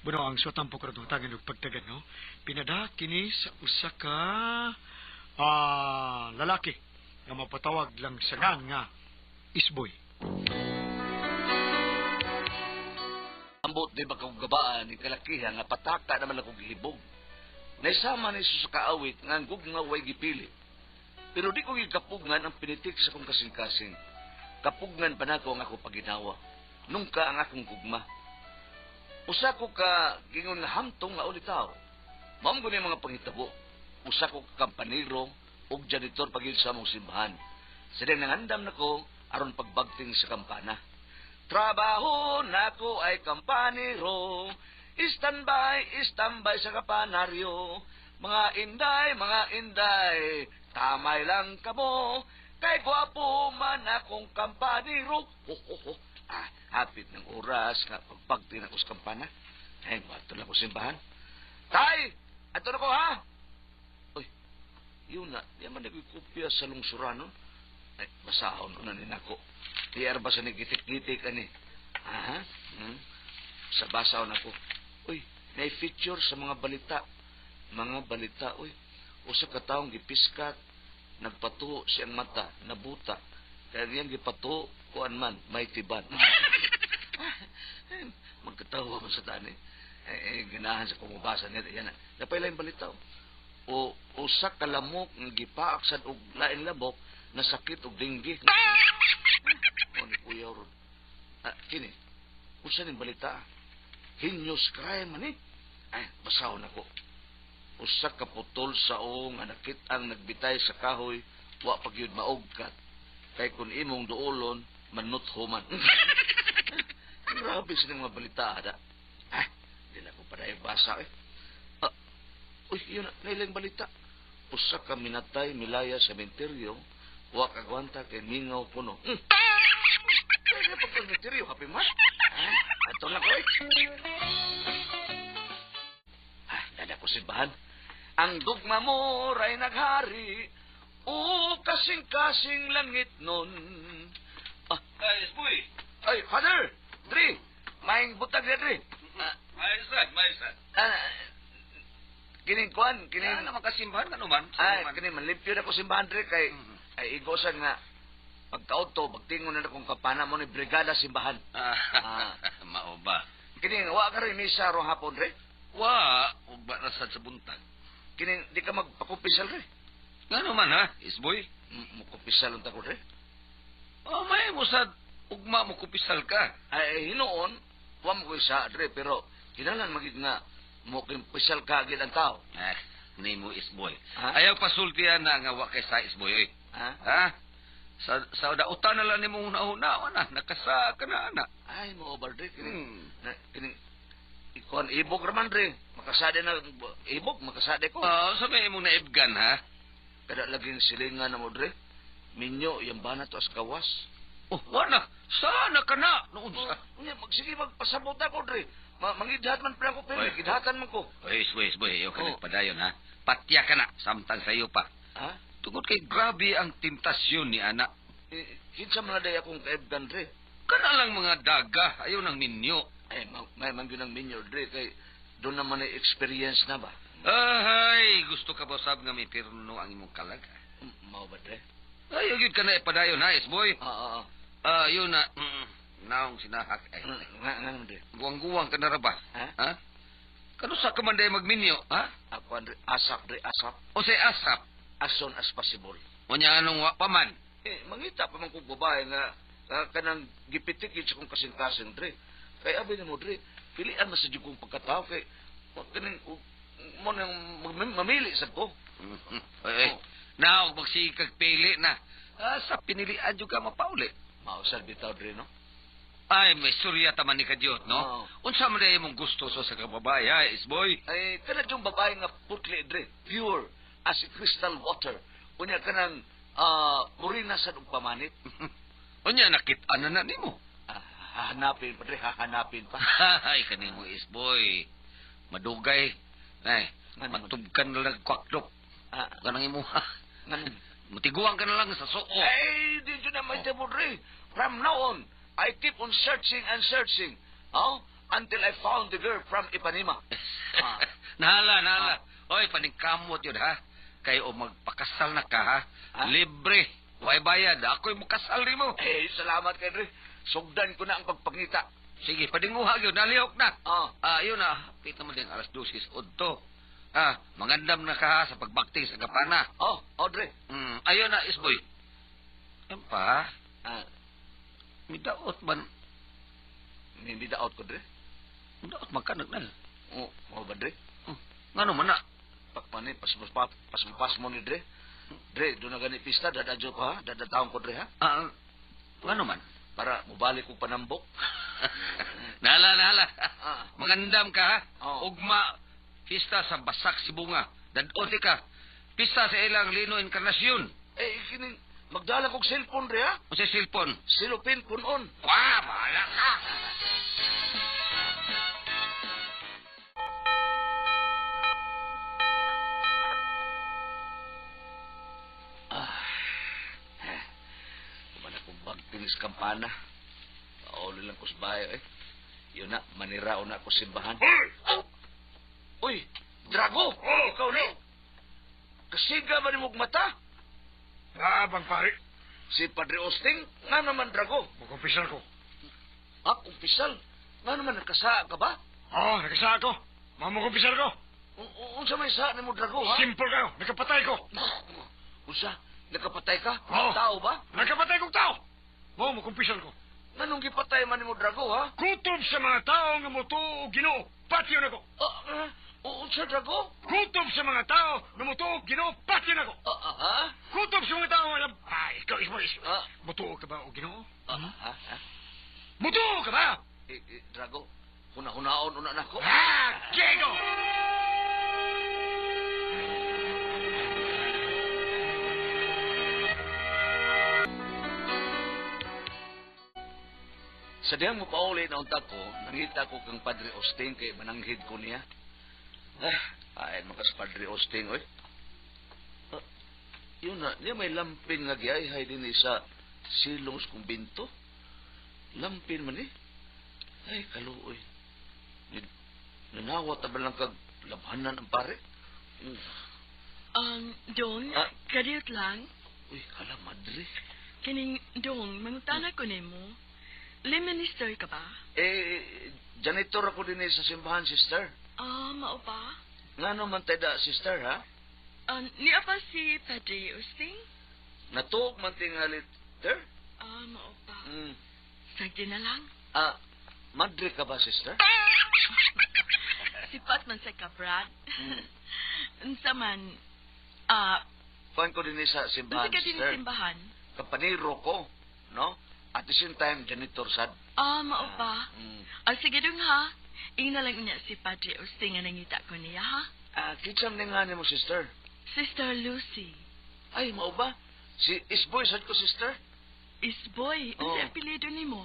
Buno ang suwatang pagkarutangan ng pagtagan, no? Pinada kini sa usa ka lalaki nga mapatawag lang sa nga Isboy. Ambot di ba kong gabaan ni kalakihan nga pataka naman akong gihibog. Naisama ni sa kaawit nga ang gugma way gipili. Pero di ko gikapugngan ang pinitik sa kong kasing-kasing. Kapugngan pa na ko ang ako paginawa. Nungka ang akong gugma. Usa ko ka gingon nga hamtong nga ulitaw. Maam ko mga pangitabo. Usa ko ka kampaniro o janitor pagil sa mong simbahan. Sadang nangandam na ko aron pagbagting sa kampana. Trabaho nako ay kampaniro. Standby sa kapanaryo. Mga inday, tamay lang kamo. Kay gwapo man akong kampaniro. Ho, ho, ho. Hapit ng oras nga pagbagting ako sa kampana. Ay, bato lang ko simbahan. Tay! Ato na ko, ha? Uy, yun na. Di man nagkukupya sa lungsuranon. Ay, basahon ko na nin ako. Di ba sa nagitik-gitik, ani? Aha? Sa basahon ako. Uy, na-feature sa mga balita. Mga balita, uy. Usa ka taong gipiskat. Nagpatuho siyang mata, nabuta. Kaya niyang gipatuho, kuan man, may tiban. Magkatawa man sa tani. Ganahan sa kumubasa niya. Yan na. Napay lang balita. O usa ka lamok nga gipaak sa og lain labok na sakit og dinggi. O ni Kuya Ron. Kini, usa ning balita. Heinous crime man Ay, basahon ako. Usa ka putol sa ong anakit ang nagbitay sa kahoy, wa pagyud maugkat. Kay kun imong duolon, manutho man. Grabe sa mga balita, ada. Di na ko pa na basa, uy, yun na, nailang balita. Usa ka minatay, milaya sa menteryo, wa kagwanta kay mingaw puno. Kaya pag menteryo, happy man? Ato na ko, dada ko simbahan. Ang dugma mo ray naghari, kasing-kasing langit nun. Isboy! Ay, Father! Dre! Maing butag na, Dre. Maesad. Kining kuan, Kaya naman kasimbahan ka naman. kining manlimpyo na ko simbahan, Dre, kay ay igosan nga pagka-auto, pagtingon na akong kapana mo ni Brigada Simbahan. Mao ba? Kining, wa ka rin misa rong hapon, Dre. Uba na sa buntag. Kining, di ka magpakumpisal, Dre. Nga naman ha, Isboy? Mukumpisal ang tako, Dre. May mo sa ugma mo kupisal ka. Ay, hinoon, wa mo ko isa, Dre, pero kinalan magig nga mukumpisal ka agad ang tao. Ni mo Isboy. Ha? Ayaw pasultihan na nga wa kay sa Isboy, oy. Ha? Sa dautan na lang ni mong una-una, nakasa ka na, anak. Ay, mo over, Dre. Kining, ikuan, ibog raman, Dre. Makasade na, ibog, makasade ko. Sabi mo na ibgan, ha? Kada laging silingan na mo, Dre. Minyo, yung bana to as kawas. Wana, sana ka na. Noon sa... Sige, magpasabot ako, Dre. Mangidhat man pala ko, pero gidhatan man ko. Oy, Isboy, ayaw ka Oh. nagpadayon, ha? Patya ka na, samtang sa'yo pa. Ha? Tungod kay grabe ang tentasyon ni anak. Kinsa man na day akong kaibgan, Dre. Kana lang mga daga, ayaw ng minyo. Ay, may mangyo ng minyo, Dre, kay doon naman ay experience na ba? Ay, gusto ka ba sab nga may pirno ang imong kalag? Mao ba, Dre? Ayaw yun ka na ipadayon, ha, Isboy? Oo. Yun na, naong sinahak. Ay, Nga, Dre. guwang-guwang ka na ra ba? Ha? Kano sa kamanday magminyo, ha? Ako, Dre, asap, Dre, asap. O say asap, As soon as possible. o niya anong paman. Mangita pa man kong babae nga kanang gipitikid sa kong kasing-kasing, Dre. Kay abi mo, Dre, pilian na sa diyong kong pagkatao kay kaning mo nang mamili sa ko. Ay, naong magsikag pili na. Sa pinilian juga mapauli. Mausal bitaw, Dre, no? Ay, may surya taman ni Kadyot, no? Oo. Unsa man day mong gusto sa kababae, ha, Isboy? Ay, kanang yung babae nga putli, Dre, pure as crystal water. Unya kanang murina sa pamanit. Unya, nakit-an na nimo. Hahanapin pa, Dre, hahanapin pa. Ay, kanimo Isboy. Madugay. Ay, matubkan na lang kwaklop. Kanang imo, ha? Matiguan ka na lang sa suko. Ay, di dyan na may tabo, Dre. From now on, I keep on searching and searching. Oh, until I found the girl from Ipanema. Ah. Nahala. Oy, paningkamot yun, ha? Kayo magpakasal na ka, ha? Ha? Libre. Way bayad. Ako'y makasal rin mo. Salamat kay Dre. Sugdan ko na ang pagpangita. Sige, padinguha yun. Nalihok na. Ah. Yun na. Pita mo din alas 12 udto. Mangandam na ka, ha, sa pagbakti sa gapana. Dre. Ayun na, isboy. Yan pa, Ah, midaot man. hindi daot ko, Dre. Midaot magkanag na. Mo ba, Dre? Nga naman na. Pakmani, pas mo ni Dre. Dre, doon na gani pista, dadadyo ko, ha? Dadataon ko, Dre, ha? Nga naman. Para mubalik ko panambok. Nahala. Ah. Magandam ka, ha? Oo. Ugma, pista sa Basak, Sibunga. Dadoti ka. Pista sa ilang Lino Encarnacion. Kining, magdala kong cellphone, Dre, ha? O sa cellphone. Silupin, punon. Bahala ka. Kumana kong bagtinis kampana. Paulo lang ko sa bahay, Yun na, manirao na ako simbahan. Uy, Drago! Ikaw ni! Kasiga ba ni mong mata? Bang pare. Si Padre Osting, nga naman, Drago. Magkumpisal ko. Kumpisal. Nga naman, nagkasa ka ba? Nagkasa ako. Magkumpisal ko. Unsa may sa ni mo, Drago, ha? Simple kayo. Nagkapatay ko. Unsa? Nagkapatay ka? Oo. Tao ba? Nagkapatay kong tao. Magkumpisal ko. Nganong gipatay man ni mo, Drago, ha? Kutob sa mga tao nga moto o ginoo. Patyo na ko. Unsa, Drago? Kutob sa mga tao nga moto o ginoo. Patyo na ko. Ha? Kutob sa mga tao nga... ikaw, Ismael. Ah. Moto ka ba o ginoo? Ha? Moto ka ba? Drago, huna-hunaon una na ko. Diego! Sa diyang mo pauli na unta ko, nangita ko kang Padre Osting kay mananghid ko niya. Ay, makas Padre Osting, oy. Yun na, niya may lampin nga giayhay din sa silong sa kumbinto. Lampin man Ay, kaluoy. Nanawat na ba lang kag labhanan ang pare? Dong, Ah. kadiyot lang. Uy, kala madre. Kining, Dong, mangutana ko nimo. Minister ka ba? Janitor ako din sa simbahan, sister. Mao ba? Nga naman tayo sister, ha? Niya pa si Padre Usting? Natuog man tingalit, sister? Mao ba? Mm. Sagdi na lang. Madre ka ba, sister? Sipat man sa kabrad. Mm. Unsa man, Kuhan ko din sa unsa simbahan, ka din sister. simbahan? Kampaniro ko, no? At the same time, janitor sad. Mao ba? Mm. Sige dong ha. Ingna lang niya si Padre Usting nga nangita ko niya, ha? Kitsam na nga ni mo, sister. Sister Lucy. Ay, mao ba? Si Isboy, sad ko, sister. Isboy, Oh. unsa apelyido nimo?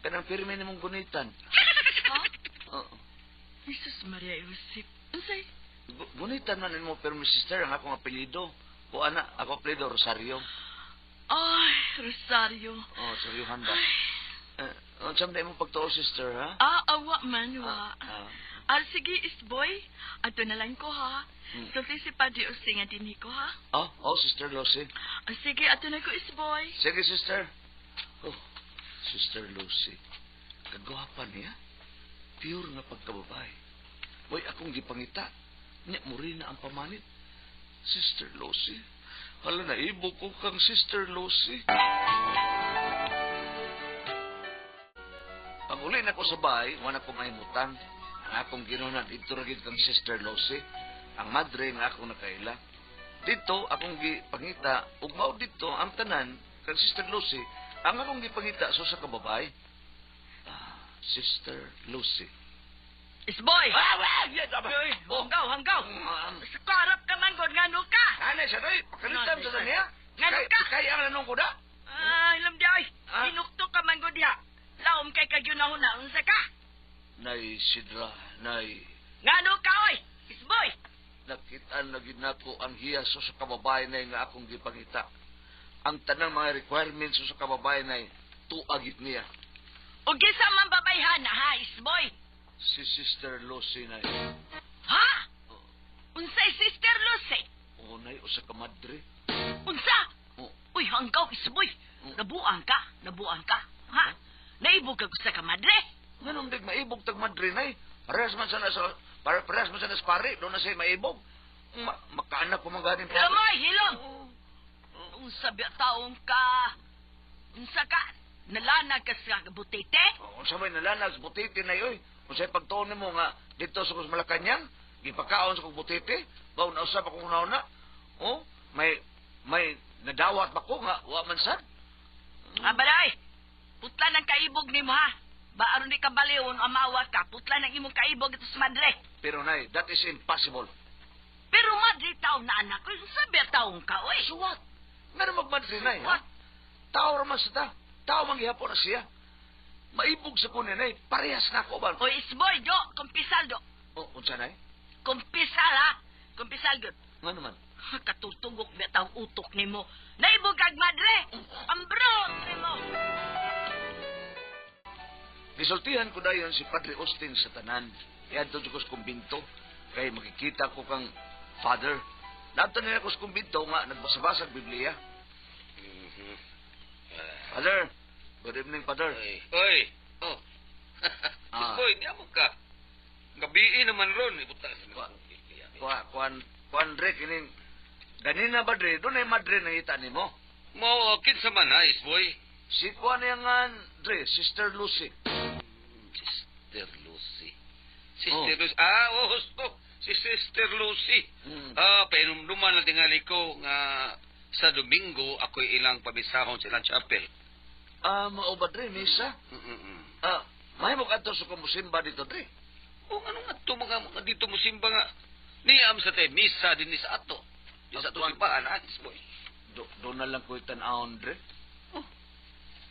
Kanang pirmi ni mong gunitan. Ha? Oo. Jesus Maria Josep. Unsay? Gunitan man ni mo, pero mi sister, ang akong apelido. O ana, ako apelido, Rosario. Ay, Rosario. Seryohan ba? Ang sam na mo pagtuo, sister, ha? Awa man, wa. Sige, Isboy. Ato na lang ko, ha? Hmm. Sulti si Padre Usting nga dinhi ko, ha? Sister Lucy. Sige, ato na ko, Isboy. Sige, sister. Sister Lucy. Kagwapan niya. Pure nga pagkababay. Boy, akong gipangita. Nya mo rin na ang pamanit. Sister Lucy. Hala, naibo ko kang Sister Lucy. Pag uli na ko sa bahay, wala ko mahimutan. Ang akong ginunan, dito rin kang Sister Lucy. Ang madre nga akong nakaila. Dito, akong gipangita, ugmaw dito, ang tanan, kang Sister Lucy, ang akong gipangita, so sa kababay. Sister Lucy. Isboy! Yan, tama. Hanggaw! Sa karap ka man, God, ngano ka? Anay, siya doy, pakalitan sa niya. Ngano ka? Kaya ang nanong ko na. Ilam di ay. Inukto ka man, God, ya. Laom kay kagyunahon na, unsa ka? Nay, Sidra, nay. Ngano ka, oy? Isboy! Nakitaan na ginako ang hiyaso sa kababayan na nga akong gipangita. Ang tanang mga requirements sa kababayan na tuagit niya. O gisa man babayhan na, ha, Isboy? Si Sister Lucy, Nay. Ha? Unsay Sister Lucy? Oo, Nay, usa ka madre. Unsa? Oh. Uy, hanggaw isboy. Nabuang ka? Ha? Naibog ka sa kamadre? Ganun dig maibog tag madre, Nay. Parehas man sana sa pare, doon na siya maibog. Makaanak ko man ganin pa. Lamay, hilom! Unsa biya taong ka? Unsa ka? Nalanag ka sa butete? Kung sabay nalanag, butete na yoy. Kung sa'y pagtuon mo nga, dito sa kus Malacanang, gipakaon sa kong butete, baw na usap akong nauna. Oh, may nadawat ba ko nga, wa man sad. Abalay! Putla ng kaibog ni mo, ha? Ba aron di ka baliwon, amawat ka, putla ng imong kaibog ito sa madre. Pero, Nay, that is impossible. Pero madre taon na anak ko, sabi taong ka, oy. So what? Nga na magmadre, Nay, ha? What? Tao raman sa ta. Tao manggihapon na siya. Maibog sa kunin, Nay. Parehas na ako ba? Oy, isboy, do, kumpisal, do. Oh, unsa, Nay? Kumpisal, ha? Kumpisal, good. Nga naman. Katutugok na taong utok ni mo. Naibog kag madre! Ambrot ni mo! Gisultihan ko dayon si Padre Austin sa tanan. Iadto ko sa kumbinto. Kay makikita ko kang father. Dato nila ko sa kumbinto nga nagbasa-basa ang Biblia. Father, good evening, Father. Oy. Oh. Boy, di mo ka. Gabi naman ron. Kuan Dre, kining ganina ba Dre? Doon ay madre na ita ni mo. Mo, kinsa man ha, boy. Si kuan yang Dre, Sister Lucy. Sister Lucy. Oh. Lucy. Husto. Si Sister Lucy. Hmm. Painumduman na tingali ko nga sa Domingo ako'y ilang pabisahon sa ilang chapel. Mao ba Dre, misa? May mo kadto sa kumusimba dito Dre. O ano nga ito mga dito mo simba nga niyam sa tayo, misa din ni sa ato. Di sa ato simbahan, boy. Doon na lang ko itanawon Dre.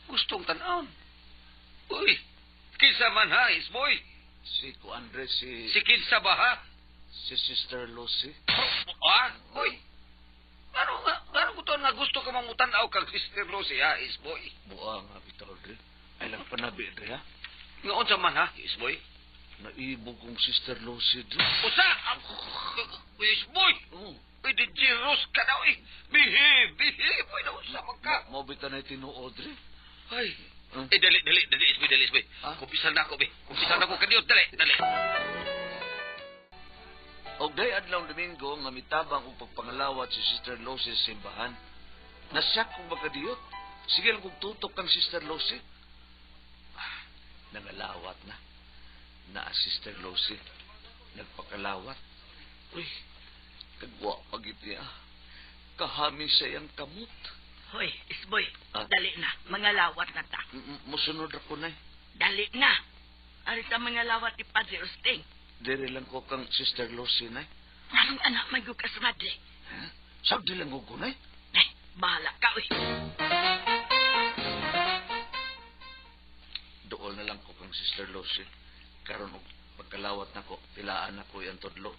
Gustong tanawon. Uy, kinsa man ha, boy. Si kuan Dre, si Kinsa ba ha? Sister Lucy. Uy. Ano ko to nga gusto ka mangutanaw kag Sister Lucy ha, boy. Buang nga bitaw Dre. Ay lang panabi Dre ha. Nga unsa man ha, boy. Naibog kong Sister Lucy Dre. Usa! Boy! Oh. Uy, di Jiros ka daw eh. Behave! Boy, na usa man ka. Mo bitaw na tinuod Dre. Ay. Dali, isboy. Ha? Kumpisal na ako, be. Kumpisal na ako kaniyot, dali. Og day adlaw Domingo nga mitabang og pagpangalawat si Sister Lucy sa simbahan. Nasyak kong magkadiyot. Sige lang kong tutok kang Sister Lucy. Nangalawat na. Sister Lucy. Nagpakalawat. Uy, kagwa pagit niya. Kahami sayang kamot. Hoy, isboy, Ah? dali na. Mga lawat na ta. Musunod ako na. Dali na. Ari sa mga lawat ni Padre Usting. Dire lang ko kang Sister Lucy na. Anong anak magbukas madre? Sagdi lang ko na. Eh, bahala ka, uy. Dool na lang ko kang Sister Lucy. Karon og pagkalawat na ko, pilaan na ko yung tudlo.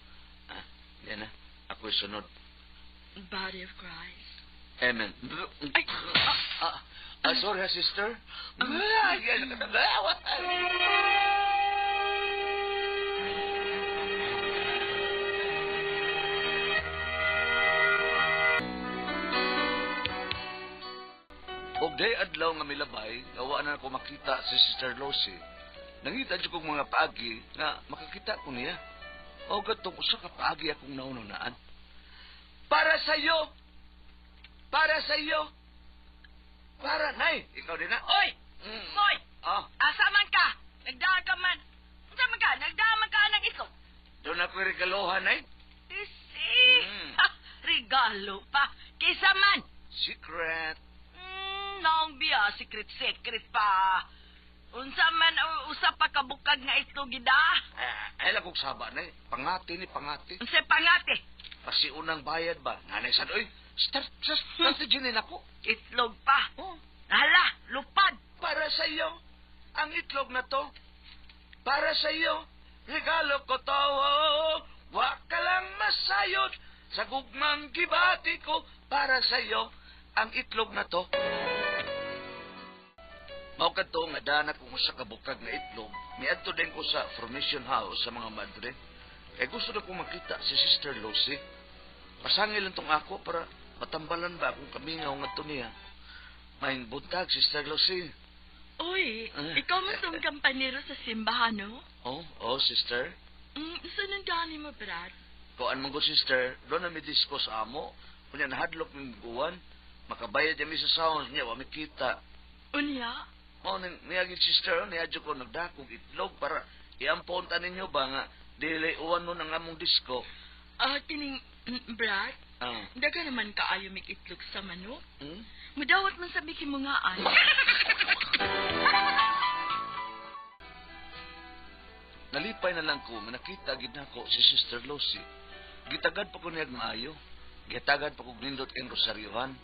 Yan na. Ako'y sunod. Body of Christ. Amen. Ay, Sorry ha, sister. Og day adlaw nga milabay, gawa na ako makita si Sister Lucy. Nangita dyan kong mga paagi nga makakita ko niya. O gatong usa ka paagi akong naununaan. Para sa iyo! Para sa iyo! Para, Nay! Ikaw din na. Oy! Boy! Asa man ka? Nagdaan ka man. Asa man ka? Nagdaan man ka ng iso. Doon ako regalohan, Nay. Isi! Ha, regalo pa. Kisa man. Secret. Naong biya, secret pa. Unsa man usap pa kabukag nga ito gida. Ay lang kong saba, Nay. Pangati ni pangati. Unsa pangate? Kasi unang bayad ba? Nanay sad, oy. Strategy din ako. Itlog pa. Oh. Hala, lupad. Para sa iyo, ang itlog na to. Para sa iyo, regalo ko to. Wa ka lang masayod sa gugmang gibati ko. Para sa iyo, ang itlog na to. Mao kadto nga dana ko sa kabukag nga itlog, miadto din ko sa formation house sa mga madre. Kay gusto na ko makita si Sister Lucy. Pasangil lang tong ako para matambalan ba kung kami nga ngadto niya. Maing buntag, Sister Lucy. Uy, ikaw mo itong kampanero sa simbahan, no? Oh, sister. Saan ang dani mo, Brad? Kuan mong ko, sister, doon na may disco sa amo. Kunya nahadlok ng buwan, makabayad kami sa sounds niya, wami kita. Unya? Mao nang niyagid sister, niyadyo ko nagdakog itlog para iamponta ninyo ba nga dili uwan mo ng among disco. Kining, Brad, daga naman kaayo mig itlog sa manok. Mudawat man sabi mo nga ay. Nalipay na lang ko, nakita gid nako si Sister Lucy. Gitagad pa ko niyag maayo. Gitagad pa ko nindot in rosaryohan.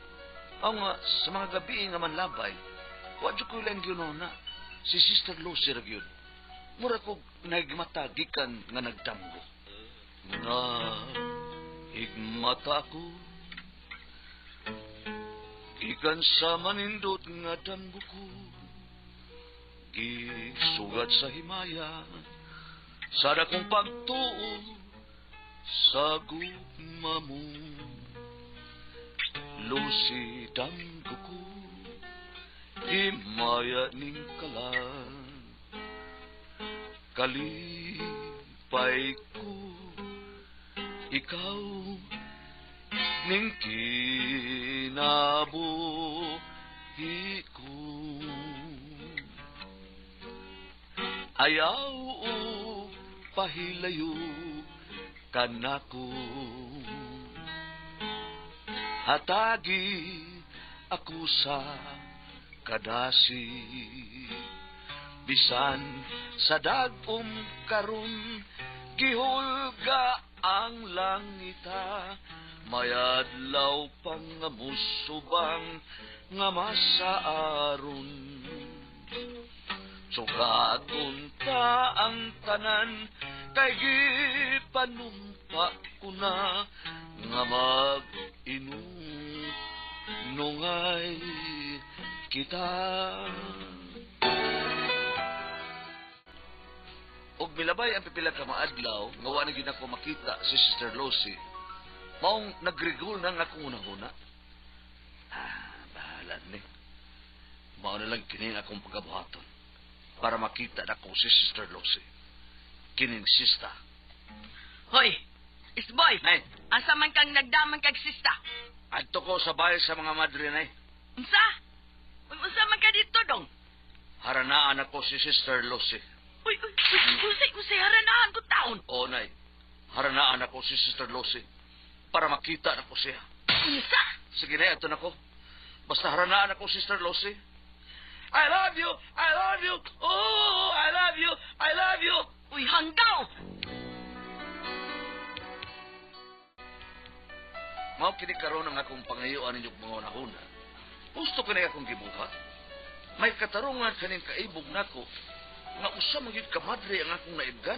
Aw nga, sa mga gabi nga manlabay, wadyo ko lang ginona. Si Sister Lucy ra gyud. Mura ko nagmata gikan nga nagdamgo. Nga higmata ko gikan sa manindot nga damgo ko. Gisugat sa himaya sa dakong pagtuo sa gugma mo. Lucy damgo ko himaya ning kalan. Kalipay ko ikaw ning kinabuhi ko. Ayaw o pahilayo kanako. Hatagi ako sa kadasi. Bisan sa dagom karon gihulga ang langita. Mayadlaw pang nga musubang nga masaaron. Sugaton ta ang tanan kay gipanumpa ko na nga mag-inungay kita. Og milabay ang pipila ka maadlaw nga wa na gyud ako makita si Sister Lucy. Maong nagrigol na nga akong unahuna. Bahala ni. Mao na lang kini akong pagabuhaton para makita na ko si Sister Lucy. Kining sista. Hoy, isboy! Nay, Asa man kang nagdaman kag sista? adto ko sa bahay sa mga madre, nay. Unsa? Unsa man ka dito, dong? Haranaan ako si Sister Lucy. Uy, kusay haranahan ko taon. Oo, nay. Haranaan ako si Sister Lucy para makita na ko siya. Unsa? Sige, nay, ato na ko. Basta haranaan ako, Sister Lucy. I love you! I love you! Oh, I love you! I love you! Uy, hanggaw! Mao kini karon ang akong pangayuan ninyong mga unahuna. Gusto ko na akong gibuhat. May katarungan kaning kaibog nako nga usa man gyud ka madre ang akong naibgan.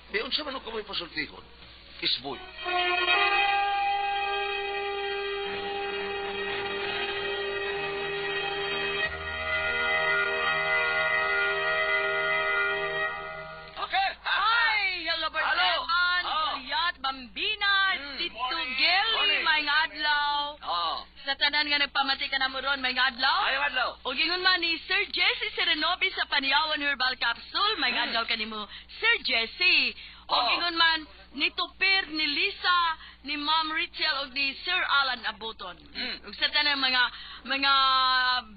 Di unsa man ko may pasultihon? Isboy. Okay. Ay, hello, Hello. Bertaman, Oh. Juliet, Bambina, Tito Morning. Geli, Morning. may adlaw. Oh. Sa tanan nga nagpamati ka na mo ron, may adlaw. Ay, adlaw. O gingon man ni Sir Jesse Serenobi sa Paniawan Herbal Capsule, may adlaw ka nimo, Sir Jesse. O Oh. gingon man ni Tupir, ni Lisa, ni Ma'am Rachel, o ni Sir Alan Abuton. Ug sa tanan mga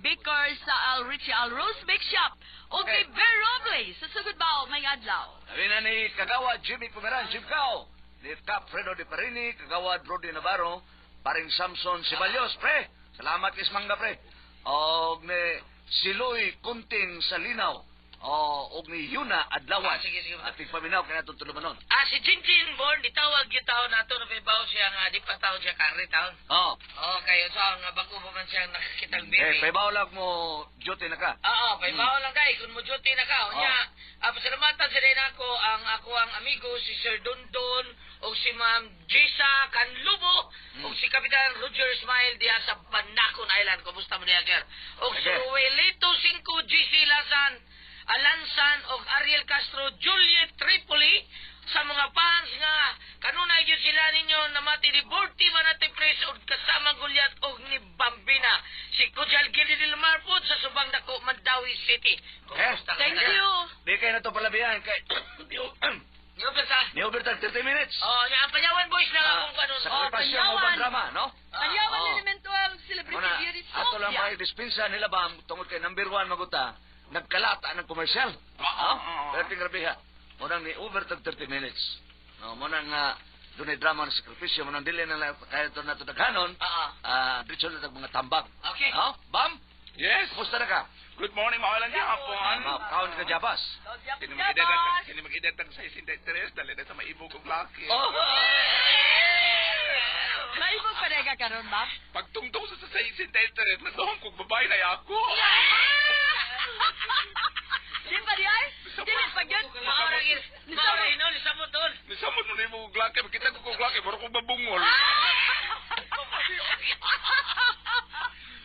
bakers sa Al Richie Al Rose Bake Shop. O kay Okay. Bear Robles, sa sugod ba, may adlaw. Sabi na ni Kagawa Jimmy Pumeran, Jim Cao. Ni Cap Fredo de Parini, Kagawa Brody Navarro, paring Samson Sibalios, pre. Salamat kis mangga, pre. Og ni Siloy Kunting sa Linaw. og ni Yuna Adlawan. Sige. At tigpaminaw kaya itong tulumanon. Si Jinjin Born, ditawag yung taon na ito, nabibaw siya nga, di pa taon siya kari taon. Oo. Oo, kayo sa nga bago pa man siya nakakitang baby. Paibaw lang mo, duty na ka. Oo, paibaw lang kay, kung mo duty na ka. Unya, pasalamatan sa rin ako ang amigo, si Sir Dondon, o si Ma'am Jisa Canlubo, o si Kapitan Roger Smile diya sa Banacon Island. Kumusta mo niya, Ger? O si Sige. Ruelito 5, GC Lazan, Alansan, o Ariel Castro, Juliet Tripoli, sa mga fans nga, kanunay yun sila ninyo na mati ni Borty Manate Pres o kasama Gulyat o ni Bambina. Si Kujal Gili del Marpod sa Subang Dako, Mandawi City. Kumusta ka Thank na? you. Di kayo na ito palabihan. Kay... Yung basta. Ni overtime 30 minutes. Oh, yung Panyawan Boys lang akong kanon. Sakripasyon mo Panyawan. bang drama, no? Panyawan Oo. elemental celebrity Muna, here is ato lang Sofia. pa dispensa nila ba tungod kay number 1 maguta, nagkalata ng komersyal. Pero tingrabe ha. Munang ni overtime 30 minutes. No, munang doon ay drama ng sakripisyo, munang dili na lang kaya ito na ito naghanon, dito na mga tambag. Okay. No? Bam? Yes. Kumusta na ka? Good morning, mga walang hapon. Kaon ka Jabas. Sino Jabas! mag-idatag sa isinteres, dali na sa maibog kong laki. Oh! Maibog pa rin ka karon, ma'am? Pagtungtong sa isinteres, nadohong kong babae na ako. Di pa di ay? Di pa yun? Lisabot doon. Nisamot mo na yung kong laki, makita ko kong laki, pero kong babungol.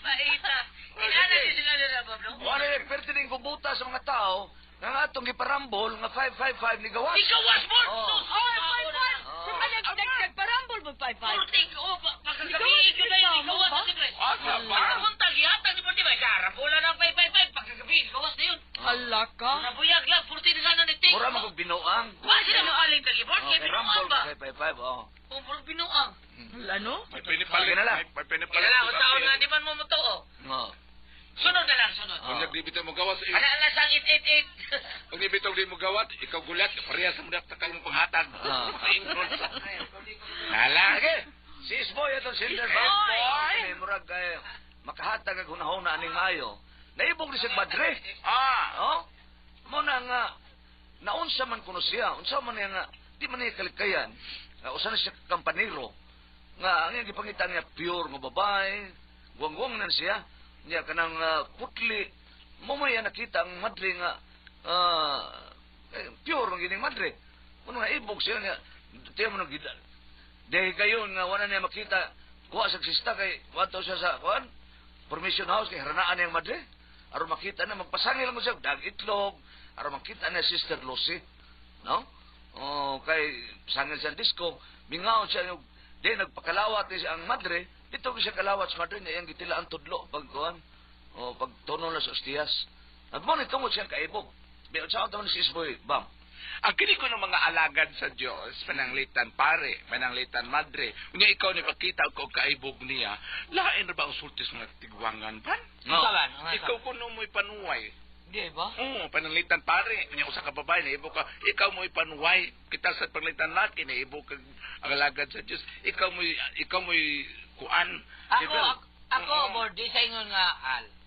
Maita. Inana si sila nila, Bob, no? Wala eh, pwede din kubuta sa mga tao na nga itong iparambol nga 555 ni Gawas. Ikaw was born! Oh. Oy, 5-5! Di ba nagparambol mo 5-5? Purting ko, pagkagabi, ikaw na yun, ikaw was, siyempre. Asa ba? Pagkakuntag, yata, di ba, di ba? Sarapula ng 555, pagkagabi, ikaw was na yun. Hala ka? Nabuyag lang, purting na sana ni Ting. Mura mo kong binuang. Wala sila makaling tagibor, kaya Okay, binuang rambol ba? 555, oh. Kung puro binuang. Ano? May pinipalit. Sige na lang. May pinipalit. Kailangan ko taon na, di man mo muto, oh. Oh. Sunod na lang, sunod. Oh. Kung nagbibitaw mo gawas, Ano alas ang 888? kung nibitaw di mo gawat, ikaw gulat, pareha sa mudak takang mong panghatag. Nala. Sige, si Isboy itong Cinder ba? Isboy! May murag makahatag ang hunahuna aning mayo. Naibog ni siya madre. Oh? Muna nga, naunsa man kuno siya, unsa man niya nga, di man niya kalikayan, usa na siya kampaniro, nga ang iyang gipangitan niya pure nga babae, guwang-guwang nan siya, niya kanang putli, mamaya nakita ang madre nga, pure ang gining madre. Kuno nga ibog siya nga, tiyan mo nang gida. Dahil gayon nga, wala niya makita, kuha sa sista kay, wato siya sa, kuhan, permission house, kay haranaan niya ang madre. Aron makita na, magpasangil lang mo siya, dag itlog, aron makita na Sister Lucy. No? O, kay sangil siya disco, mingaw siya, di nagpakalawat siya ang madre, dito siya kalawat sa madre, niya yung gitila ang tudlo, pagkuhan, o pagtuno na sa ostiyas. At mo nitungod siya kaibog. Biyon sa ako si Isboy, bam. Ang kini ko ng mga alagad sa Diyos, pananglitan pare, pananglitan madre, unya ikaw ni pakita ko kaibog niya, lain na ba ang sultis ng tigwangan pan? No. Ikaw kuno mo'y panuway. Di ba? Oo, pananglitan pare, unya usa ka babae na ibo ka, ikaw mo'y panuway. Kita sa panglitan laki na ibo ka ang alagad sa Diyos, ikaw mo'y kuan. Ako, Bordy, sa ingon nga,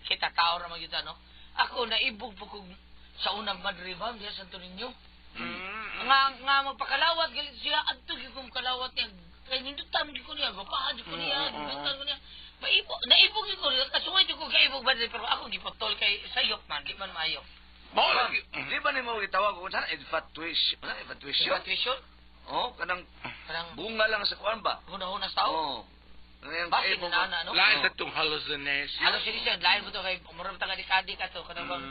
kita tao naman kita, no? Ako, naibog po kong sa unang Madre Bam, diya Santo Niño. Nga magpakalawat, galit siya, adto kong kalawat niya, kaya nindutan ko niya, gapahan ko niya, nindutan ko niya. Naibog ko niya, kasungay ko kaibog Madre, pero ako gipotol kay sayop man, di man maayo. Mao Bam, lagi. di ba ni mo gitawag kung saan? Infatuation. Infatuation? Infatuation? Oh, kanang Parang bunga lang sa kuan ba? huna-huna sa tao. Oh. Ngayon, Bakit kaibog na no? Lain sa tong hallucination. Ano siya, lain mo to kay umuram taga di ka to, kanang bang,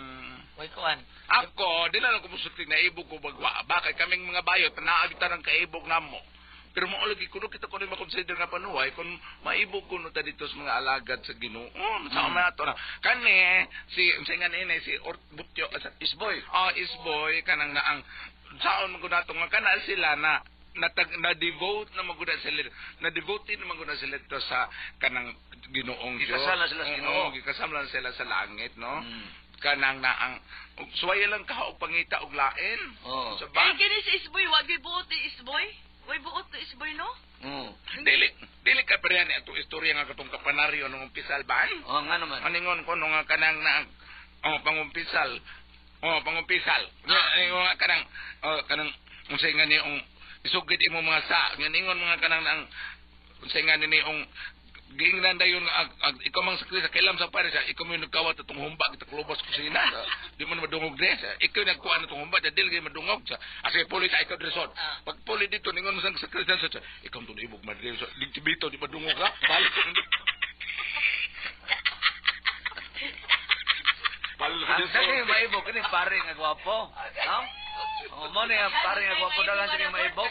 way kuan. Ako, di na lang kumusuting na ibog ko bagwa. Bakit kaming mga bayot, naagita ng kaibog na mo. Pero maulagi kuno kita kuno makonsider nga panuway kung maibog kuno ta dito sa mga alagad sa Ginoo. Sa umato na. Kani si nga ini si Butyo Isboy. Isboy kanang na ang saon mo nato nga kanal sila na devote na maguna sila na devote na maguna sila to sa kanang Ginoong Dios. Gikasal na sila sa Ginoo. Gikasal na sila sa langit, no? Kanang na ang suwaya lang ka og pangita og lain. Oh. Sa Kaya kini si Isboy, wag buot ni Isboy. Way buot ni Isboy, no? Dili ka pareha ni atong istorya nga katong kapanaryo nung umpisal ba? Oh, nga naman. Aningon ko nung kanang na pangumpisal Oh, pangumpisal. Nga kanang unsay nga niong isugid imo mga sa. Nga ningon mga kanang ang unsay nga niong giingnan dayon ikaw mang sakri sa kailam sa pare sa ikaw mo nagkawat atong humba kita klubos kusina. Di man madungog dre sa ikaw nagkuha na itong humba dili kay madungog sa asa puli sa ikaw resort. Pag puli dito ningon mo sang sakri sa ikaw tun ibog madre so digtibito di madungog ka. Balik. Ang saging maibog kini pare nga gwapo. No? Oh, mo ni ang pare nga gwapo dagan sa maibog.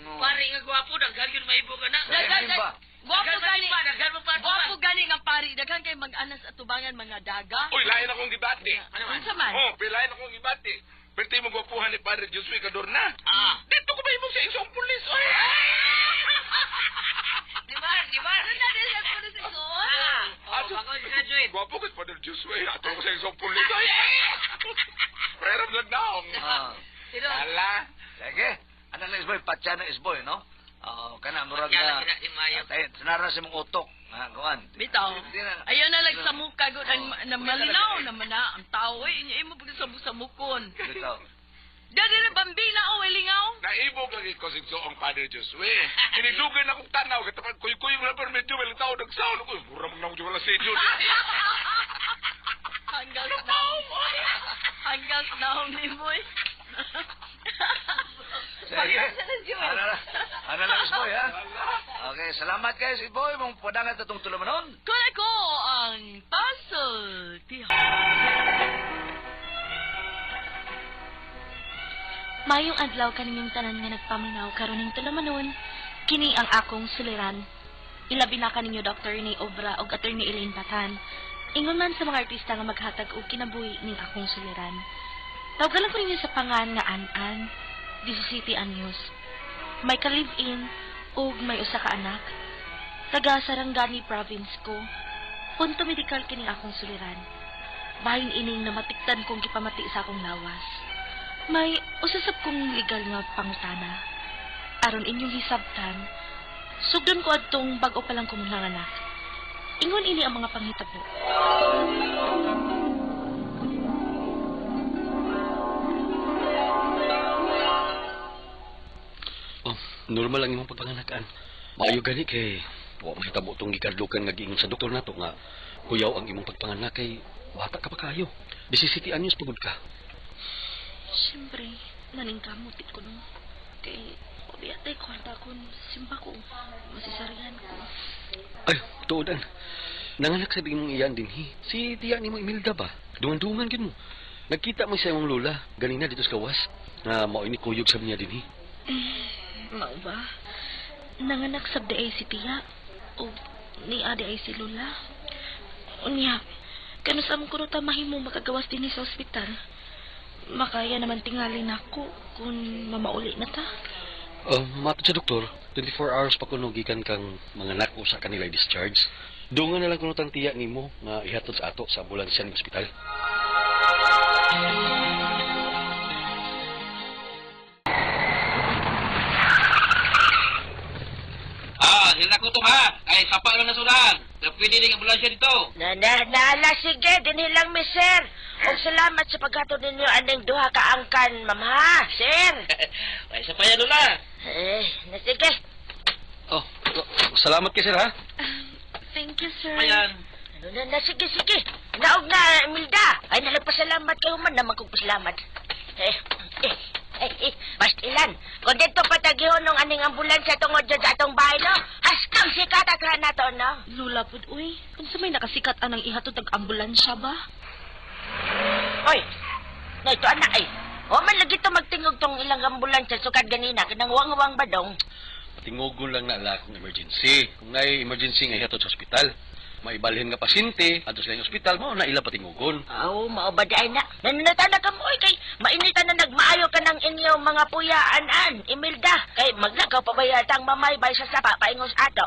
Pare nga gwapo, daghan yun maibo ka na. Saging ba? Gwapo gani. Daghan mo pa. Gwapo gani nga pari. Daghan kay mag-anas at tubangan mga daga. Uy, lain akong gibati. Unsa man? Oh, pilain akong gibati. Perti mo gwapuhan ni Padre Josué Cadorna. Dito ko ba imong sa isang pulis? Oy. Di ba? Ato, graduate. gwapo ko si Padre Josué. Ato ko sa isang pulis. Oy. Pero lang daong. Sino? Ala. Sige. Ano na isboy? Patya na isboy, no? Oo, kana murag Patya na. na si Mayo. Sinara sa mong utok. Kuan. Bitaw. Hindi na. Ayaw na lang sa muka gud na malinaw naman na ang tao inya imo pag sa mukon. Bitaw. Dali na bambina o lingaw. Naibog lagi ko sigso ang Padre Josué. Inidugay na kong tanaw. Katapag kuy-kuy mo na pero medyo walang tao nagsaw. Ako, buram na ko wala sa inyo. Hanggang naong ni boy. Sige. Ano lang isboy, ha? Okay, salamat kayo si Boy. Mong padangat itong tulumanon. Kaya ko ang puzzle. Mayong adlaw kaninyong tanan nga nagpaminaw karon ning tulamanon, kini ang akong suliran. Ilabi na kaninyo Dr. Rene Obra ug Attorney Elaine Patan. Ingon man sa mga artista nga maghatag og kinabuhi ning akong suliran. Tawagan ko ninyo sa pangan nga An-An, 17 anyos. May ka-live-in ug may usa ka anak. Taga Sarangani province ko. Punto medical kining akong suliran. Bahin ining namatikdan kong gipamati sa akong lawas. May usasab kong legal nga pangutana. Aron inyong hisabtan, sugdon ko adtong bag-o pa lang kong nanganak. Ingon ini ang mga panghitabo. Oh, normal lang imong pagpanganakan. Maayo gani kay wa mahitabo tong gikadlukan nga giingon sa doktor nato nga kuyaw ang imong pagpanganak kay bata ka pa kayo. 17 anyos pagod ka. Siyempre, naningkamutit ko nung. Kay, obiyatay kwarta ko, simba ko, masisarihan ko. Ay, tuodan. Nanganak sa mong iyan din hi. Si tiya ni mo Imelda ba? Dungan-dungan gid mo. Nagkita mo sa imong lola, ganina dito sa kawas, na mao ini kuyog sa niya din hi. Mao ba? Nanganak sa ay si tiya, o ni ade ay si lola. Unya, kanusam ko ta mahimo makagawas din sa ospital. Makaya naman tingali na ako kung mamauli na ta. Matod sa doktor, 24 hours pa kuno gikan kang mga anak sa kanila discharge. Dungan na lang kuno tang tiya nimo nga ihatod sa ato sa ambulansya ng ospital. Sila ko to ha. Ay, sapa lang na sudan. Pwede din ambulansya dito. Nala, sige, dinilang mi, sir. O salamat sa paghatod ninyo aning duha ka angkan, ma'am, ha, sir. Ay, sa paya Lola. Sige. Oh, salamat kay sir ha. Thank you, sir. Ayan. Sige. Naog na, Milda. Ay, nalagpasalamat kayo man naman kong pasalamat. Bastilan. Kung dito patagihon ng aning ambulansya tungod dyan sa atong bahay, no? Haskang sikat at na to, no? Lula pud, uy. Kung sa may nakasikat anang ihatod ang ambulansya ba? Oy, na ito anak ay. O man lagi to magtingog tong ilang ambulansya sukad ganina. Kinang wang-wang ba dong? Tingugon lang na ala kung emergency. Kung may emergency nga ihatod sa ospital, maibalhin nga pasyente adto sa ospital mo na ila patingugon. Oo, maobaday na. Nanunatan na ka mo, kay mainitan na nagmaayo ka ng inyong mga puyaan, Imelda. Kay maglakaw pa ba yatang mamay bay sa sapa paingos ato?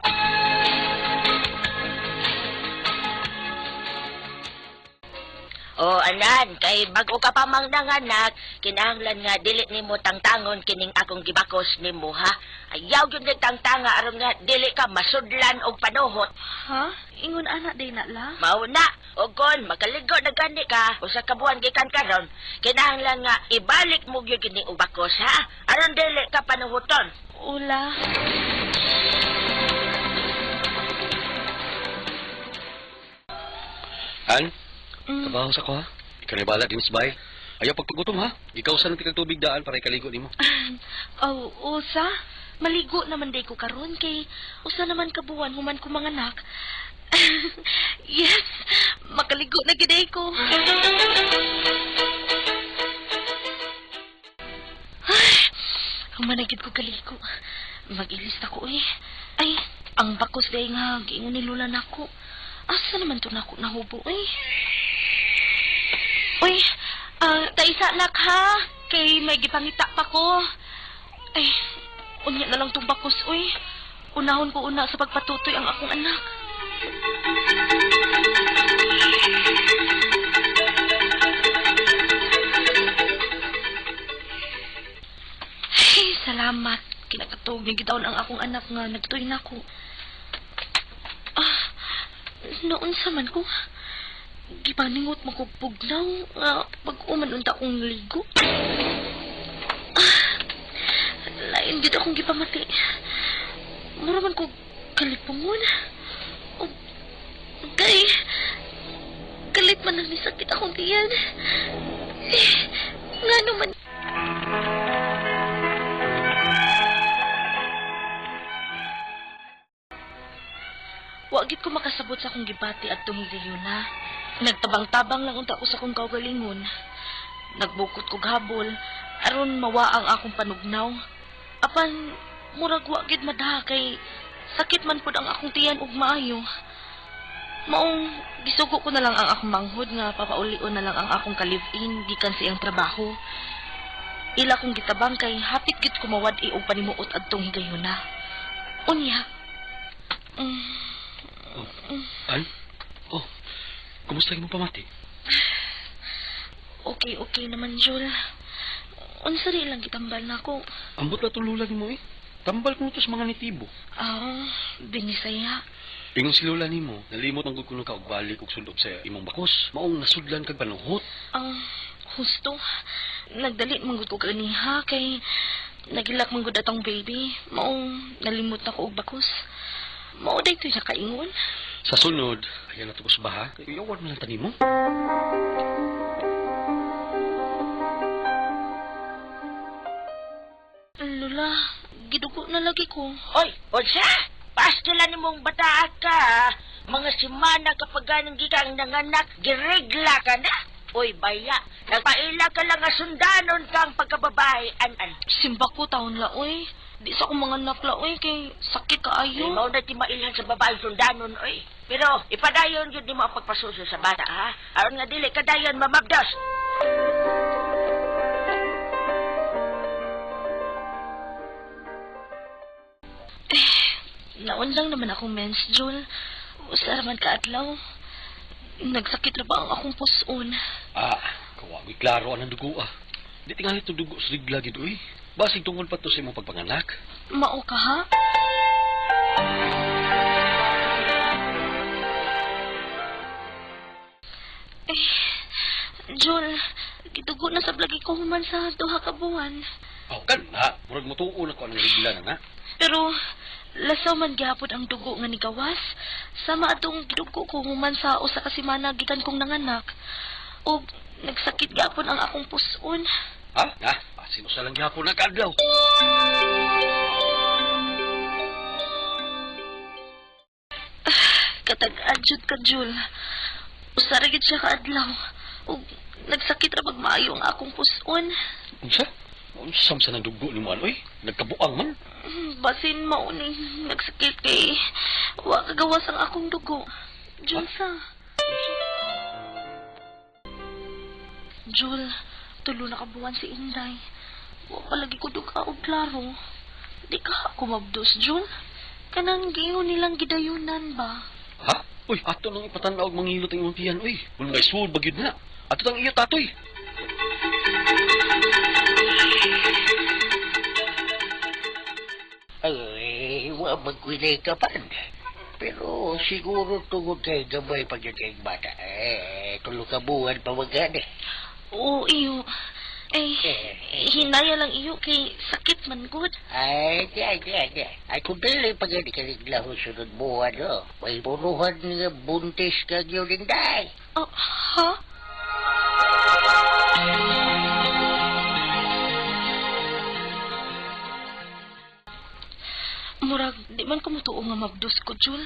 O anan, kay bago ka pa mang nanganak, kinahanglan nga dili nimo tangtangon kining akong gibakos nimo ha. Ayaw gyud ning tangtanga aron nga dili ka masudlan og panuhot. Ha? Ingon anak day na la? Mao na, og kon makaligo na gani ka usa ka buwan gikan karon, kinahanglan nga ibalik mo gyud kining ubakos ha. Aron dili ka panuhoton. Ula. Han, Mm. trabaho sa ko ha. Ikaw na bala din sa bahay. Ayaw pagpagutom ha. Ikaw sa nang tubig daan para ikaligo nimo. Oh, usa? Maligo naman day ko karon kay usa naman kabuwan human ko mga anak. Yes, makaligo na giday ko. Ay, humanagid ko kaligo. Mag-ilista ko eh. Ay, ang bakos day nga giingon ni Lola nako. Asa naman to nako nahubo eh. Uy, taisa nak ha. Kay may gipangita pa ko. Ay, unya na lang tong bakos, uy. Unahon ko una sa pagpatutoy ang akong anak. Ay, salamat. Kinakatog ni gitaon ang akong anak nga nagtuy na ko. Noon sa man ko, gipaningot mo ko pugnaw nga pag-uman unta kong ligo. Lain gid akong gipamati. Mura man ko kalipungon. O, kay kalit man ang nisakit akong tiyan. Nga naman. Wagit ko makasabot sa akong gibati at tumigayon na. Nagtabang-tabang lang unta ko sa akong kaugalingon. Nagbukot ko habol, aron mawa ang akong panugnaw. Apan, murag wagid madaha kay sakit man pud ang akong tiyan ug maayo. Maong gisugo ko na lang ang akong manghod nga papaulion na lang ang akong kalivin gikan sa iyang trabaho. Ila kong gitabang kay hapit gid ko mawad-i og panimuot adtong higayon na. Unya. Han? Oh, kumusta mo pamati? Okay naman, Jul. Unsa rin lang gitambal na ako. Ambot na tululan mo eh. Tambal ko to sa mga nitibo. Binisaya. Ingon si Lola nimo, nalimot ang kuno ka og balik og sulod sa imong bakos. Maong nasudlan kag panuhot. Husto. Nagdalit manggod ko kaniha kay nagilak manggod atong baby. Maong nalimot na ko og bakos. Mao day to nakaingon. Sa sunod, ayan na to ko sa baha. Iyawan mo lang tanim mo. Lola, gidugo na lagi ko. Oy, unsa? Pastilan nimong bata ka. Mga simana kapag ganang gikang nanganak, giregla ka na. Oy, baya, nagpaila ka lang nga sundanon kang pagkababae, an-an. Simba ko taon la, oy. Di sa akong mga anak la, oy, kay sakit Ay, kaayo. mao na ti mailhan sa babae sundanon, oy. Pero, ipadayon yun di mo ang pagpasuso sa bata, ha? Aron nga dili kadayon mamabdos. Naon lang naman akong mens, Jul. Usa man kaadlaw. Nagsakit na ba ang akong puson? Kawawi klaro ang dugo ah. Di tingali itong dugo sa rigla gid uy. Basig tungkol pa to sa imong pagpanganak. Mao ka, ha? Jul, gitugo na sa blagi ko human sa duha ka buwan. Kan na, murag mutuon ako ang rigla na na. Pero, lasaw man gyapon ang dugo nga ni gawas. Sama atong gidugo ko human sa usa ka semana gikan kong nanganak. O, nagsakit gyapon ang akong puson. Sino sa lang gyapon nagkadlaw? Katag-adyod ka, Jul. Usaragid siya kaadlaw. O, nagsakit ra pag maayo ang akong puson. Unsa? Unsam sa dugo ni mo anoy? Nagkabuang man? Basin mauning nagsakit kay wa kagawas ang akong dugo. Junsa. Jul, tulo na kabuwan si Inday. Wa palagi ko duga og klaro. Di ka ako mabdos, Jul. Kanang giingon nilang gidayunan ba? Uy, ato nang ipatanaw og mangilot ang imong tiyan, uy. Kung may suod bagyod na. Ato tang iyo tatoy. Ay, wa magwilay ka pa. Pero siguro tungod kay gabay pag yung kayong bata. Tulo ka buwan pa wagad eh. Oo, iyo. Ay, hinaya lang iyo kay sakit man good. Ay, di. Ay, kung dili pag hindi ka naglaho sunod buwan, no? May bunuhan nga buntis ka yun day. Oh, ha? Murag, di man ko mutuo nga mabdus ko, Jul.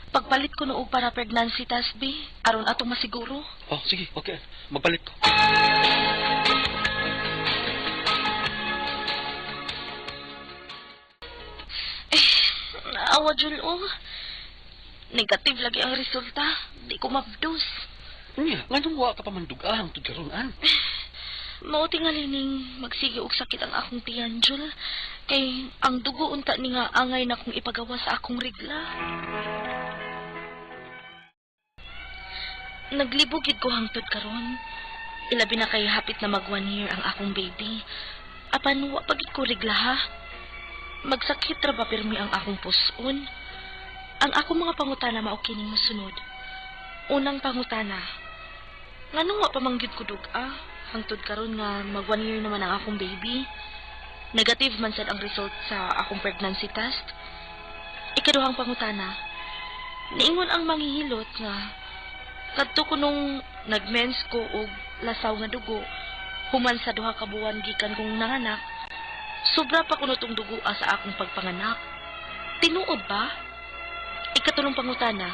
Pagpalit ko noo para pregnancy test, B. Aron atong masiguro. Oh, sige, okay. Magpalit ko. Naawa, Jul, oh. Negative lagi ang resulta. Di ko mabdus. Nga, nga nung wa ka pa manduga ang tudkaronan. Mao tingaling magsige og sakit ang akong tiyan, Jul. Kay ang dugo unta ni nga angay na kong ipagawa sa akong regla. Naglibugid ko hangtod karon. Ilabi na kay hapit na mag 1 year ang akong baby. Apan wa pagid ko regla ha. Magsakit ra ba pirmi ang akong puson? Ang akong mga pangutana mao kining mosunod. Unang pangutana. Nganong wa pa mangyud ko duga? Hangtod karon nga mag 1 year naman ang akong baby. Negative man sad ang result sa akong pregnancy test. Ikaduhang pangutana. Niingon ang manghihilot nga kadto ko nung nagmens ko og lasaw nga dugo human sa duha ka buwan gikan kong nanganak. Sobra pa kuno tong dugo sa akong pagpanganak. Tinuod ba? Ikatulong pangutana.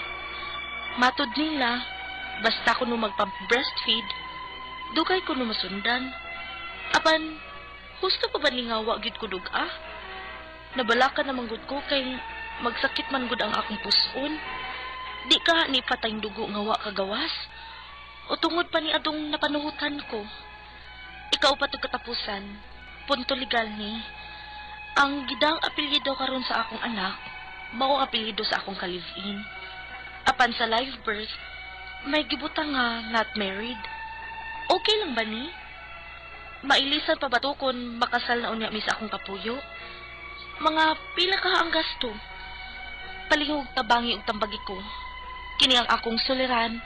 Matod nila basta kuno magpa-breastfeed dugay ko no masundan. Apan, husto pa ba ni nga wa gid ko duga? Nabalakan naman gud ko kay magsakit man gud ang akong puson. Di ka ni patayng dugo nga wa kagawas. O tungod pa ni adong napanuhutan ko. Ikaw pa to katapusan. Punto legal ni. Ang gidang apelyido karon sa akong anak, mao apelyido sa akong ka-live-in. Apan sa live birth, may gibutang nga not married. Okay lang ba ni? Mailisan pa ba to kung makasal na unya mi sa akong kapuyo? Mga pila ka ang gasto. Palihog tabangi ug tambagi ko. Kini ang akong suliran,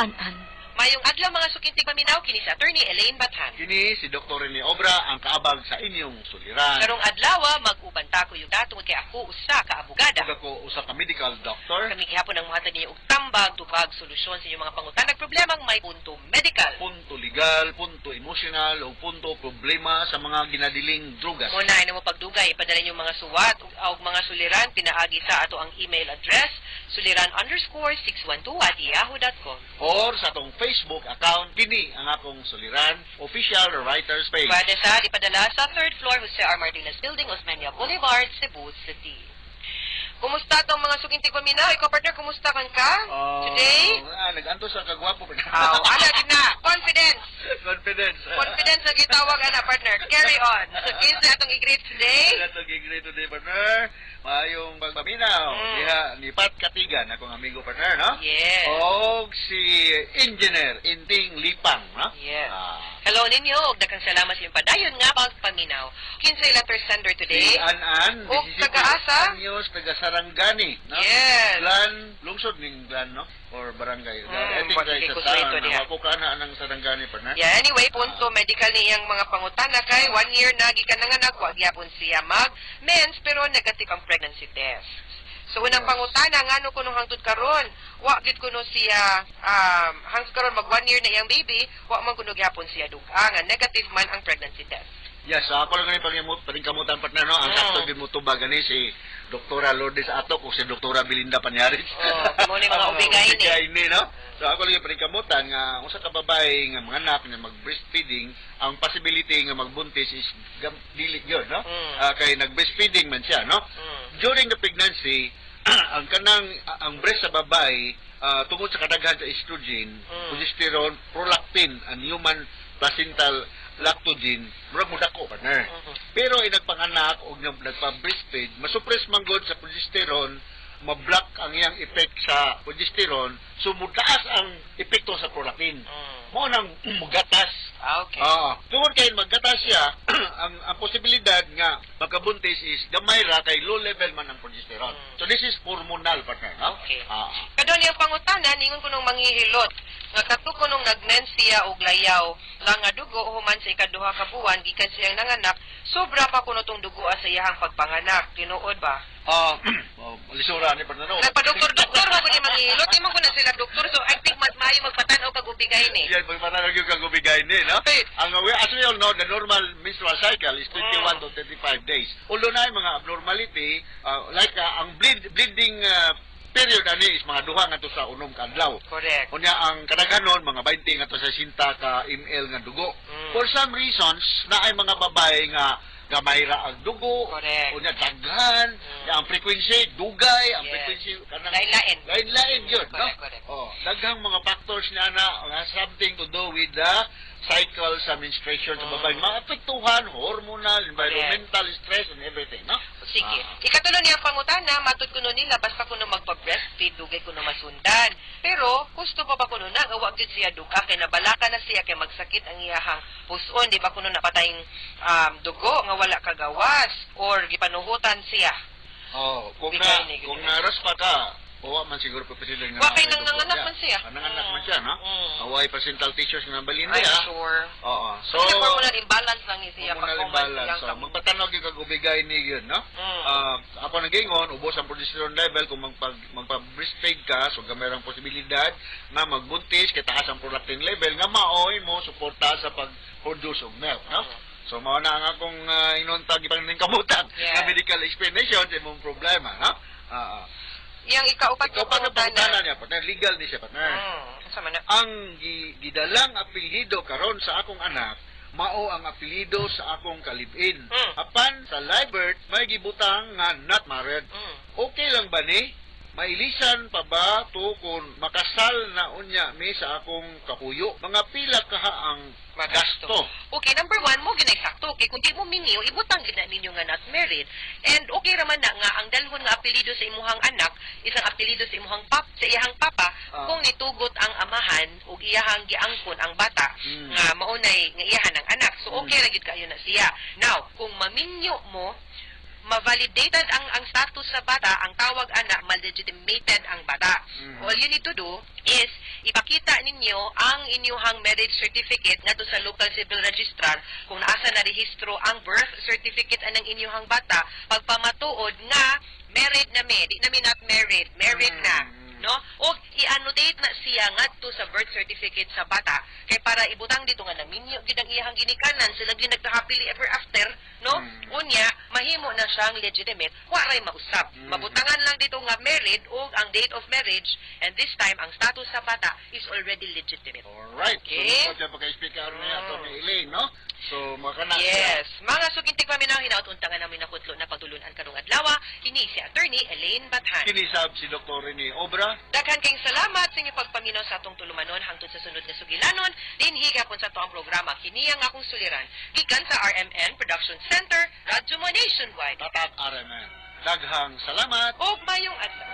An-An. Mayong adlaw mga sukintig paminaw kini si Attorney Elaine Bathan. Kini si Dr. Rene Obra ang kaabag sa inyong suliran. Karong adlaw mag-uban ta ko yung datong kay ako usa ka abogada. Ug ako usa ka medical doctor. Kami gihapon ang muhatag ninyo og tambag tubag solusyon sa inyong mga pangutanag problemang may punto medical. Punto legal, punto emotional o punto problema sa mga ginadiling drugas. Muna ay mo pagdugay ipadala niyo mga suwat ug mga suliran pinaagi sa ato ang email address suliran_612@yahoo.com. Or sa atong Facebook account, kini ang akong suliran, official writer's page. Pwede sa ipadala sa 3rd floor Jose R. Martinez Building, Osmeña Boulevard, Cebu City. Kumusta tong mga sukintig paminaw? Ikaw partner, kumusta kan ka? Today? Nag-anto sa kagwapo. Ala din na. Confidence. Confidence. Confidence na gitawag ana partner. Carry on. So kinsa atong i-greet today? Ito gigrito today, partner. Mayong pagpaminaw. Diha ni Pat Katigan, akong amigo partner, no? Yes. Og si Engineer Inting Lipang, no? Yes. Hello ninyo. Og daghang salamat sa inyong padayon nga pagpaminaw. Kinsay letter sender today? Si An-An. Og taga-asa? Anyos, taga Sarangani, no? Yes. Glan, lungsod ning Glan, no? Or barangay. I think Barangay sa Kusuito town. diha. Ako ka na ng Sarangani, partner. Yeah, anyway, punto medical niyang mga pangutana kay 1 year na gikan nanganak wa gyapon siya mag-mens pero negative ang pregnancy test. So unang pangutana ngano kuno hangtod karon wa gid kuno siya hangtod karon mag 1 year na iyang baby wa man kuno gyapon siya duga nga negative man ang pregnancy test. Yes, ako lang ni paningkamutan partner, no? Ang sakto din mo tuba gani si Doktora Lourdes Atok o si Doktora Belinda Panyaris. Mo ni mga ubigay ni. no? So ako lang paningkamutan nga usa ka babae nga mga anak nga mag-breastfeeding, ang possibility nga magbuntis is dili gyud, no? Kay nag-breastfeeding man siya, no? During the pregnancy, ang breast sa babae tungod sa kadaghan sa estrogen, progesterone, prolactin, and human placental lactogen, murag mo dako, partner. Pero nagpanganak o nagpa-breastfeed, masuppress man gud sa progesterone, mablock ang iyang effect sa progesterone, so mutaas ang epekto sa prolactin. Mo nang mugatas. Okay. Tungod kay maggatas siya, ang posibilidad nga magkabuntis is gamay ra kay low level man ang progesterone. So this is hormonal, partner, no? Okay. Kadon yung pangutanan, ingon ko nung manghihilot. Nga kato ko nung nag-mens siya og layaw, nga dugo human sa ikaduha ka buwan, gikan siyang nanganak, sobra pa kuno tong dugo sa iyang pagpanganak. Tinuod ba? Lisura ni partner, no? Nagpa-doktor mo ko ni manghihilot, di man ko na sila doktor, so I think mas maayo magpatanaw pag ubigay ni. Yan, pagpatanong yung kagubigay ni, no? As we all know, the normal menstrual cycle is 21 to 35 days. Although na yung mga abnormality, like ang bleeding period ani is mga duha nga to sa unom ka adlaw. Correct. Unya ang kadaghanon mga 20 nga to sa 60 ka ml nga dugo. For some reasons na ay mga babae nga gamay ra ang dugo. Correct. Unya daghan, ang frequency dugay, ang frequency kanang lain yun, no? Correct. Daghang mga factors na has something to do with the cycle sa menstruation sa babae. Maapektuhan, hormonal, environmental stress and everything, no? Sige. Ikatulo niya pangutana, matud kuno nila basta kuno magpa-breastfeed dugay kuno masundan. Pero gusto pa ba kuno na nga wa gyud siya duga kay nabalaka na siya kay magsakit ang iyahang puson, di ba kuno napatayng dugo nga wala kagawas or gipanuhutan siya. Kung naraspa ka, wa man siguro pa president nga. Wa kay nang nanganak man siya. Nanganak man siya, no? Away placental tissues nga balin I'm niya. sure. So, hormonal imbalance lang siya hormonal imbalance. So, magpatanaw gyud kag ubigay ni yun, no? Ako nagingon, ubos ang progesterone level kung magpa-breastfeed ka, so gamay rang posibilidad na magbuntis kay taas ang prolactin level nga maoy mo suporta sa pag-produce og milk, no? So, mao na ang akong inuntag ipangning kamutan nga medical explanation sa imong problema, no? Yang ikaupat Ikaw pa na pangutanan niya, partner. Legal ni siya, partner. Sama na. Ang gidalang apelyido karon sa akong anak, mao ang apelyido sa akong kalibin. Apan sa live birth, may gibutang nga not married. Okay lang ba ni? Mailisan pa ba to kung makasal na unya mi sa akong kapuyo? Mga pila kaha ang gasto. Okay, number 1, mo ginaysakto. Okay, kung di mo minyo, ibutang gina ninyo nga not married. And okay raman na nga, ang dalhon nga apelido sa imuhang anak, isang apelido sa imuhang sa iyahang papa, kung nitugot ang amahan, o iyahang giangkon ang bata, nga maunay, nga iyahan ang anak. So okay ra gyud kayo na siya. Now, kung maminyo mo, ma-validated ang status sa bata, ang tawag ana, ma-legitimated ang bata. All you need to do is ipakita ninyo ang inyuhang marriage certificate ngadto sa local civil registrar kung naasa na rehistro ang birth certificate anang inyuhang bata pagpamatuod nga married na di na not married na, no? O i-annotate na siya ngadto sa birth certificate sa bata kay para ibutang dito nga naminyo gid ang iyahang ginikanan sila gyud nagka-happily ever after, no? Unya mahimo na siyang legitimate, wa ray mausab. Mabutangan lang dito nga married o ang date of marriage, and this time ang status sa bata is already legitimate. Alright. Okay. So, pagka-speak karon niya ato ni Elaine, no? So, makana. Yes. Mga sugintig paminaw hinaut-untangan namin na kutlo na pagtulunan karong adlaw. Kini si Attorney Elaine Bathan. Kinisab si Dr. Rene Obra. Daghan kayong salamat sa inyong pagpaminaw sa atong tulumanon hangtod sa sunod na sugilanon. Dinhi gapon sa toang programa kini ang akong suliran. Gikan sa RMN Production Center, Radyo Mo Nationwide. Tatak RMN. Daghang salamat. Og mayong adlaw.